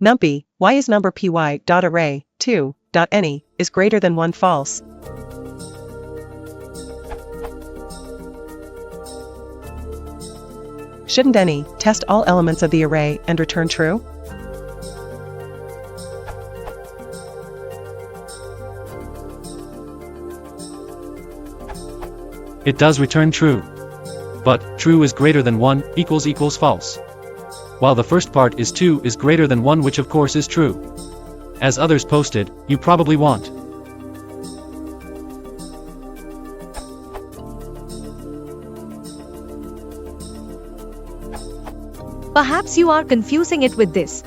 Numpy, why is number py.array 2.any is greater than 1 false? Shouldn't any test all elements of the array and return true? It does return true. But true is greater than 1 equals false. While the first part is 2 is greater than 1, which of course is true. As others posted, you probably want. Perhaps you are confusing it with this.